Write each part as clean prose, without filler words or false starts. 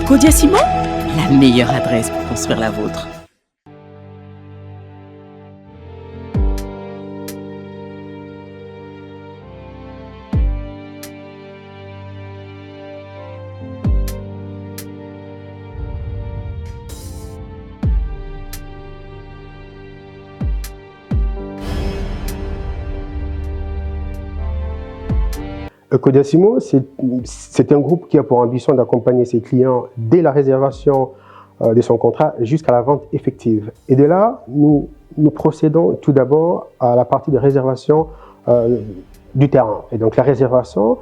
Codia Ciment, la meilleure adresse pour construire la vôtre. Codia Ciment, c'est un groupe qui a pour ambition d'accompagner ses clients dès la réservation de son contrat jusqu'à la vente effective. Et de là, nous procédons tout d'abord à la partie de réservation du terrain. Et donc la réservation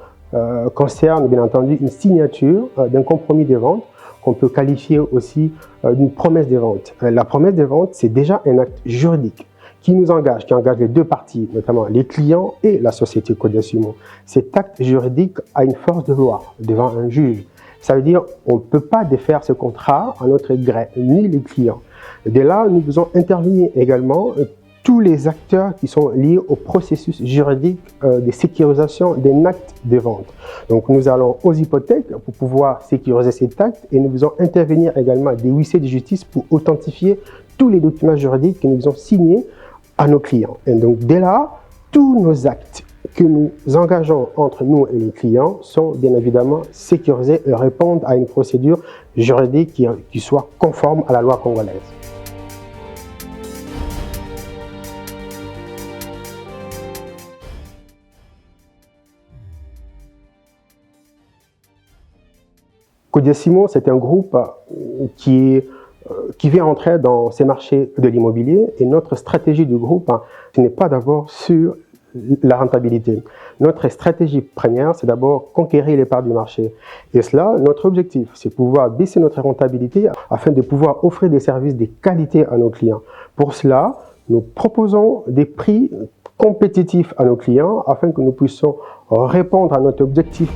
concerne bien entendu une signature d'un compromis de vente qu'on peut qualifier aussi d'une promesse de vente. La promesse de vente, c'est déjà un acte juridique qui nous engage, qui engage les deux parties, notamment les clients et la société Codia Ciment. Cet acte juridique a une force de loi devant un juge. Ça veut dire qu'on ne peut pas défaire ce contrat à notre gré, ni les clients. De là, nous faisons intervenir également tous les acteurs qui sont liés au processus juridique de sécurisation d'un acte de vente. Donc nous allons aux hypothèques pour pouvoir sécuriser cet acte et nous faisons intervenir également des huissiers de justice pour authentifier tous les documents juridiques que nous faisons signer à nos clients. Et donc dès là, tous nos actes que nous engageons entre nous et les clients sont bien évidemment sécurisés et répondent à une procédure juridique qui soit conforme à la loi congolaise. Codia Ciment, c'est un groupe qui vient entrer dans ces marchés de l'immobilier et notre stratégie du groupe, ce n'est pas d'abord sur la rentabilité. Notre stratégie première, c'est d'abord conquérir les parts du marché. Et cela, notre objectif, c'est pouvoir baisser notre rentabilité afin de pouvoir offrir des services de qualité à nos clients. Pour cela, nous proposons des prix compétitifs à nos clients afin que nous puissions répondre à notre objectif.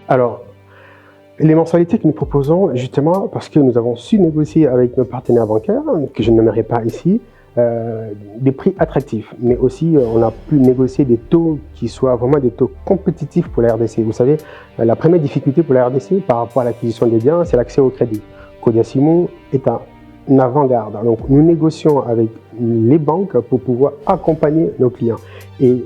Alors, les mensualités que nous proposons, justement, parce que nous avons su négocier avec nos partenaires bancaires, que je ne nommerai pas ici, des prix attractifs. Mais aussi, on a pu négocier des taux qui soient vraiment des taux compétitifs pour la RDC. Vous savez, la première difficulté pour la RDC par rapport à l'acquisition des biens, c'est l'accès au crédit. Codia Ciment est en avant-garde. Donc, nous négocions avec les banques pour pouvoir accompagner nos clients. Et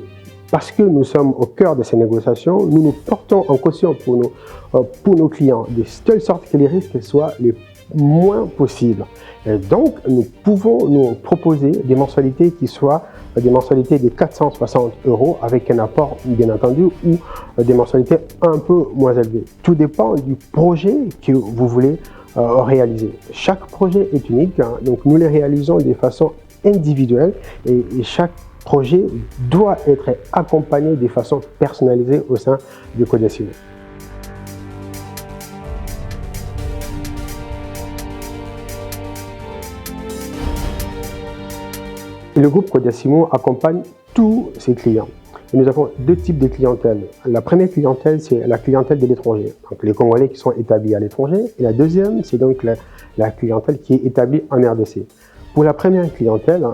parce que nous sommes au cœur de ces négociations, nous nous portons en caution pour nos clients, de telle sorte que les risques soient les moins possibles. Et donc, nous pouvons nous proposer des mensualités qui soient des mensualités de 460 € avec un apport, bien entendu, ou des mensualités un peu moins élevées. Tout dépend du projet que vous voulez réaliser. Chaque projet est unique, donc nous les réalisons de façon individuelle et chaque projet doit être accompagné de façon personnalisée au sein du Codia Ciment. Le groupe Codia Ciment accompagne tous ses clients. Et nous avons deux types de clientèle. La première clientèle, c'est la clientèle de l'étranger, donc les Congolais qui sont établis à l'étranger. Et la deuxième, c'est donc la clientèle qui est établie en RDC. Pour la première clientèle,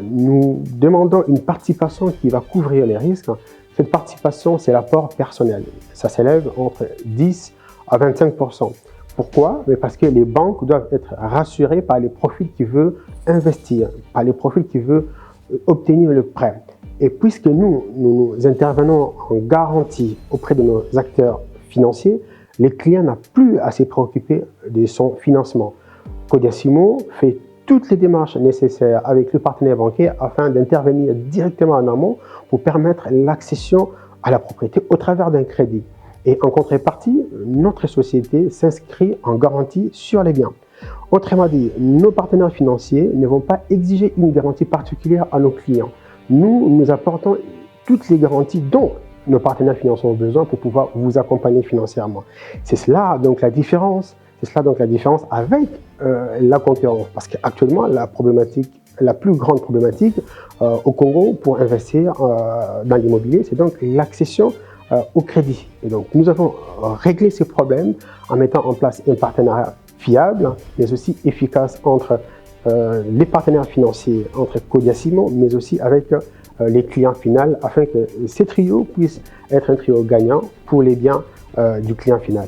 nous demandons une participation qui va couvrir les risques. Cette participation, c'est l'apport personnel. Ça s'élève entre 10 à 25%. Pourquoi? Parce que les banques doivent être rassurées par les profils qu'ils veulent investir, par les profils qu'ils veulent obtenir le prêt. Et puisque nous intervenons en garantie auprès de nos acteurs financiers, les clients n'ont plus à se préoccuper de son financement. Codia Ciment fait toutes les démarches nécessaires avec le partenaire bancaire afin d'intervenir directement en amont pour permettre l'accession à la propriété au travers d'un crédit. Et en contrepartie, notre société s'inscrit en garantie sur les biens. Autrement dit, nos partenaires financiers ne vont pas exiger une garantie particulière à nos clients. Nous apportons toutes les garanties dont nos partenaires financiers ont besoin pour pouvoir vous accompagner financièrement. C'est cela donc la différence. C'est cela donc la différence avec la concurrence. Parce qu'actuellement, la plus grande problématique au Congo pour investir dans l'immobilier, c'est donc l'accession au crédit. Et donc, nous avons réglé ces problèmes en mettant en place un partenariat fiable, mais aussi efficace entre les partenaires financiers, entre Codia Ciment, mais aussi avec les clients finaux afin que ces trios puissent être un trio gagnant pour les biens du client final.